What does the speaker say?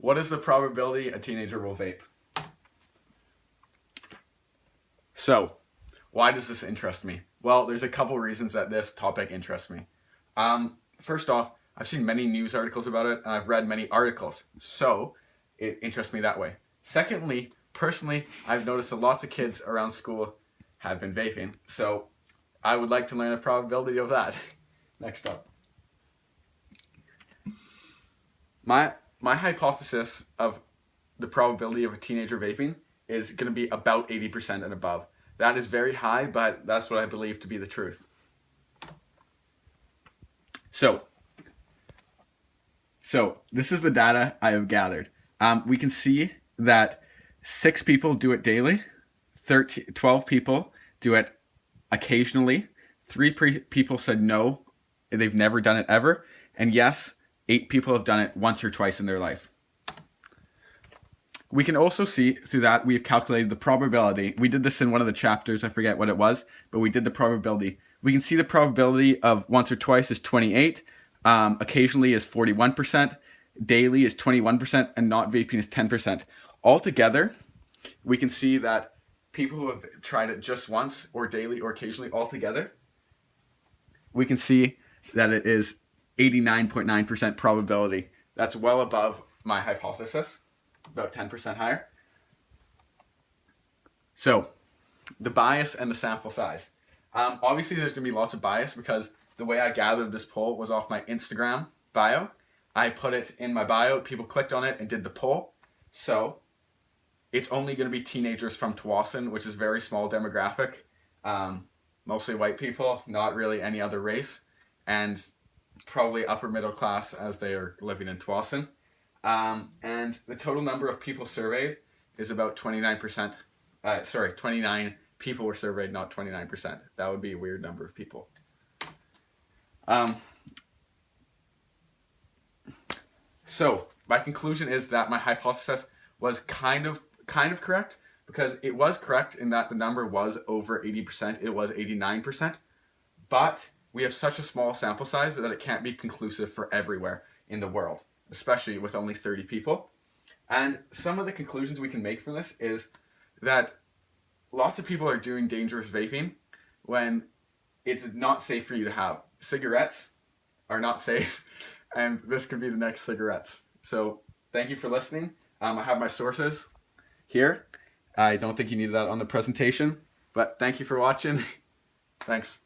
What is the probability a teenager will vape? So, why does this interest me? Well, there's a couple reasons that this topic interests me. First off, I've seen many news articles about it, and I've read many articles, so it interests me that way. Secondly, personally, I've noticed that lots of kids around school have been vaping, so I would like to learn the probability of that. Next up. My hypothesis of the probability of a teenager vaping is going to be about 80% and above. That is very high, but that's what I believe to be the truth. So this is the data I have gathered. We can see that 6 people do it daily, 12 people do it occasionally, 3 people said no, they've never done it ever, and yes, 8 people have done it once or twice in their life. We can also see through that we've calculated the probability. We did this in one of the chapters, I forget what it was, but we did the probability. We can see the probability of once or twice is 28, occasionally is 41%, daily is 21%, and not vaping is 10%. Altogether, we can see that people who have tried it just once or daily or occasionally altogether, we can see that it is 89.9% probability. That's well above my hypothesis, about 10% higher. So, the bias and the sample size. Obviously, there's going to be lots of bias because the way I gathered this poll was off my Instagram bio. I put it in my bio, people clicked on it and did the poll. So, it's only going to be teenagers from Tsawwassen, which is a very small demographic. Mostly white people, not really any other race. And probably upper middle class as they are living in Tsawwassen. And the total number of people surveyed is about 29%. 29 people were surveyed, not 29%. That would be a weird number of people. So my conclusion is that my hypothesis was kind of correct, because it was correct in that the number was over 80%. It was 89%. But we have such a small sample size that it can't be conclusive for everywhere in the world, especially with only 30 people. And some of the conclusions we can make from this is that lots of people are doing dangerous vaping when it's not safe for you to have. Cigarettes are not safe, and this could be the next cigarettes. So thank you for listening. I have my sources here. I don't think you need that on the presentation, but thank you for watching. Thanks.